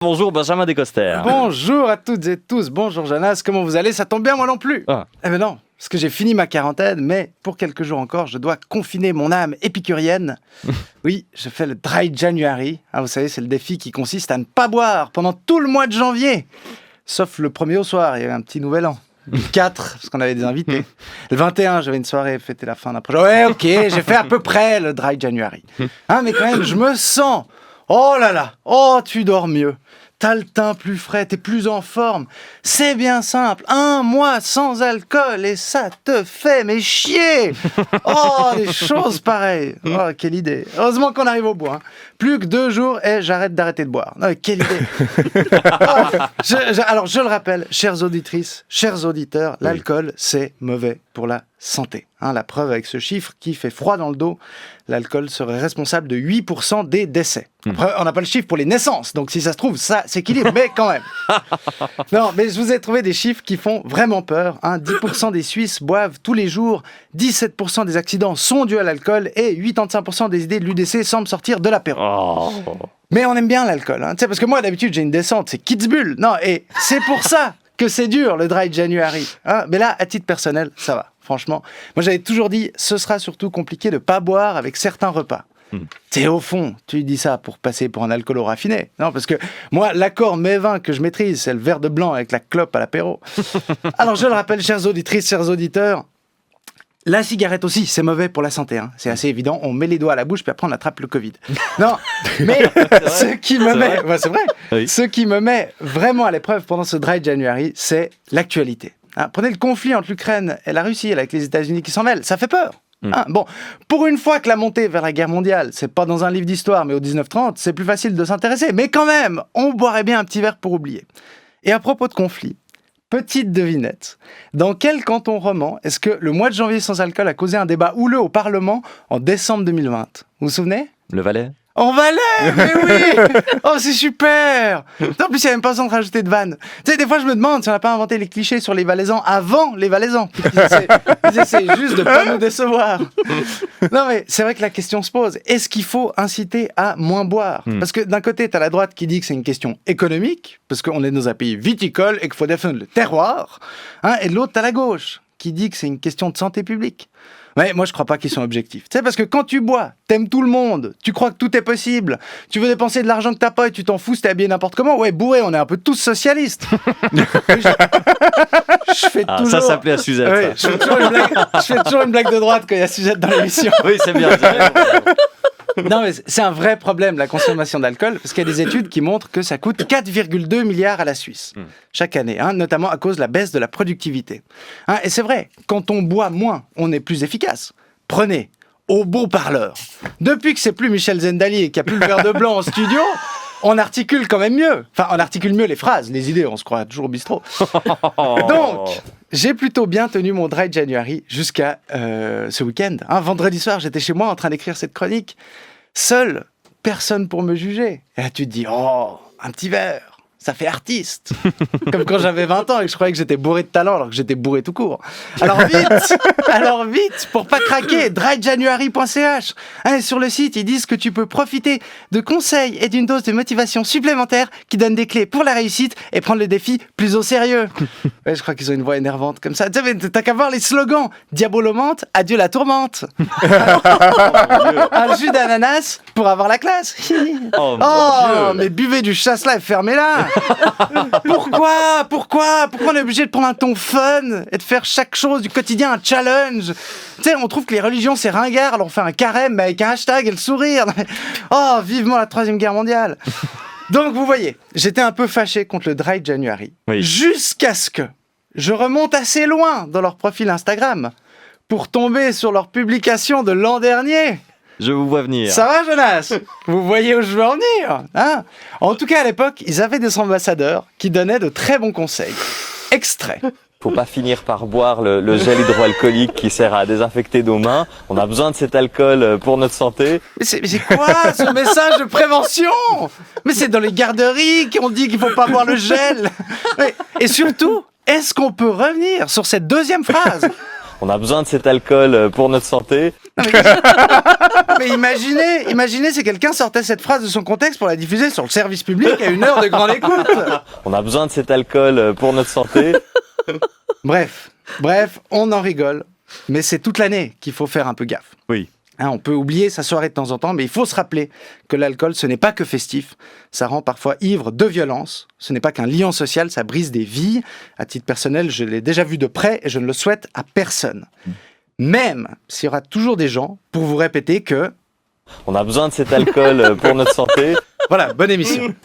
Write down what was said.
Bonjour Benjamin Descoster. Bonjour à toutes et tous, bonjour Jonas, comment vous allez? Ça tombe bien, moi non plus. Eh ben non, parce que j'ai fini ma quarantaine, mais pour quelques jours encore, je dois confiner mon âme épicurienne. Oui, je fais le Dry January. Vous savez, c'est le défi qui consiste à ne pas boire pendant tout le mois de janvier. Sauf le 1er au soir, il y avait un petit nouvel an. Le 4, parce qu'on avait des invités. Le 21, j'avais une soirée, fêter la fin d'un projet. Ouais, ok, j'ai fait à peu près le Dry January. Mais quand même, je me sens... Oh là là, oh tu dors mieux. T'as le teint plus frais, t'es plus en forme. C'est bien simple, 1 mois sans alcool et ça te fait mais chier. Oh, des choses pareilles. Oh, quelle idée. Heureusement qu'on arrive au bout. Plus que 2 jours et j'arrête d'arrêter de boire. Non, mais quelle idée. Alors, je le rappelle, chères auditrices, chers auditeurs, l'alcool, c'est mauvais pour la santé. La preuve avec ce chiffre qui fait froid dans le dos, l'alcool serait responsable de 8% des décès. Après, on n'a pas le chiffre pour les naissances, donc si ça se trouve, ça s'équilibre, mais quand même. Non, mais je vous ai trouvé des chiffres qui font vraiment peur. 10% des Suisses boivent tous les jours, 17% des accidents sont dus à l'alcool et 85% des idées de l'UDC semblent sortir de l'apéro. Oh. Mais on aime bien l'alcool, tu sais, parce que moi d'habitude j'ai une descente, c'est Kitzbühel. Non, et c'est pour ça que c'est dur le Dry January. Mais là, à titre personnel, ça va. Franchement, moi j'avais toujours dit, ce sera surtout compliqué de ne pas boire avec certains repas. C'est au fond, tu dis ça pour passer pour un alcoolo raffiné. Non, parce que moi, l'accord mets-vin que je maîtrise, c'est le verre de blanc avec la clope à l'apéro. Alors je le rappelle, chères auditrices, chers auditeurs, la cigarette aussi, c'est mauvais pour la santé. C'est assez évident, on met les doigts à la bouche puis après on attrape le Covid. Non, mais ce qui me met, c'est vrai, oui. Ce qui me met vraiment à l'épreuve pendant ce Dry January, c'est l'actualité. Prenez le conflit entre l'Ukraine et la Russie, avec les États-Unis qui s'en mêlent, ça fait peur. Bon, pour une fois que la montée vers la guerre mondiale, c'est pas dans un livre d'histoire, mais au 1930, c'est plus facile de s'intéresser. Mais quand même, on boirait bien un petit verre pour oublier. Et à propos de conflit, petite devinette. Dans quel canton roman est-ce que le mois de janvier sans alcool a causé un débat houleux au Parlement en décembre 2020 ? Vous vous souvenez ? Le Valais ? En Valais, mais oui. Oh, c'est super. En plus, il n'y a même pas besoin de rajouter de vannes. Tu sais, des fois, je me demande si on n'a pas inventé les clichés sur les Valaisans avant les Valaisans. Ils essaient juste de ne pas nous décevoir. Non, mais c'est vrai que la question se pose. Est-ce qu'il faut inciter à moins boire ? Parce que d'un côté, tu as la droite qui dit que c'est une question économique, parce qu'on est dans un pays viticole et qu'il faut défendre le terroir. Et de l'autre, tu as la gauche qui dit que c'est une question de santé publique. Ouais, moi, je crois pas qu'ils sont objectifs. Tu sais, parce que quand tu bois, t'aimes tout le monde, tu crois que tout est possible, tu veux dépenser de l'argent que t'as pas et tu t'en fous si t'es habillé n'importe comment. Ouais, bourré, on est un peu tous socialistes. Je fais toujours... Ça s'appelait à Suzette. Ouais, je fais toujours une blague de droite quand il y a Suzette dans l'émission. Oui, c'est bien. Non, mais c'est un vrai problème, la consommation d'alcool, parce qu'il y a des études qui montrent que ça coûte 4,2 milliards à la Suisse, chaque année, notamment à cause de la baisse de la productivité. Et c'est vrai, quand on boit moins, on est plus efficace. Prenez, au beau parleur. Depuis que c'est plus Michel Zendalier qui a plus le verre de blanc en studio, on articule quand même mieux. Enfin, on articule mieux les phrases, les idées, on se croit toujours au bistrot. Donc, j'ai plutôt bien tenu mon Dry January jusqu'à ce week-end. Vendredi soir, j'étais chez moi en train d'écrire cette chronique. Seul, personne pour me juger. Et là, tu te dis, oh, un petit verre, ça fait artiste. Comme quand j'avais 20 ans et que je croyais que j'étais bourré de talent alors que j'étais bourré tout court. Alors vite, pour pas craquer, dryjanuary.ch. Sur le site, ils disent que tu peux profiter de conseils et d'une dose de motivation supplémentaire qui donne des clés pour la réussite et prendre le défi plus au sérieux. Ouais, je crois qu'ils ont une voix énervante comme ça. T'as qu'à voir les slogans. Diabolomante, adieu la tourmente. Un jus d'ananas pour avoir la classe. Oh mais buvez du chasse-là et fermez-la. Pourquoi on est obligé de prendre un ton fun et de faire chaque chose du quotidien un challenge ? Tu sais, on trouve que les religions c'est ringard, alors on fait un carême mais avec un hashtag et le sourire. Oh, vivement la 3e guerre mondiale. Donc vous voyez, j'étais un peu fâché contre le Dry January, jusqu'à ce que je remonte assez loin dans leur profil Instagram pour tomber sur leur publication de l'an dernier. Je vous vois venir. Ça va, Jonas ? Vous voyez où je veux en venir, En tout cas, à l'époque, ils avaient des ambassadeurs qui donnaient de très bons conseils. Extrait. Faut pas finir par boire le gel hydroalcoolique qui sert à désinfecter nos mains. On a besoin de cet alcool pour notre santé. Mais c'est quoi ce message de prévention ? Mais c'est dans les garderies qu'on dit qu'il faut pas boire le gel. Et surtout, est-ce qu'on peut revenir sur cette deuxième phrase ? On a besoin de cet alcool pour notre santé. Mais imaginez si quelqu'un sortait cette phrase de son contexte pour la diffuser sur le service public à 1 heure de grande écoute. On a besoin de cet alcool pour notre santé. Bref, on en rigole, mais c'est toute l'année qu'il faut faire un peu gaffe. Oui. Hein, on peut oublier sa soirée de temps en temps, mais il faut se rappeler que l'alcool, ce n'est pas que festif. Ça rend parfois ivre de violence. Ce n'est pas qu'un liant social, ça brise des vies. À titre personnel, je l'ai déjà vu de près et je ne le souhaite à personne. Même s'il y aura toujours des gens pour vous répéter que... On a besoin de cet alcool pour notre santé. Voilà, bonne émission.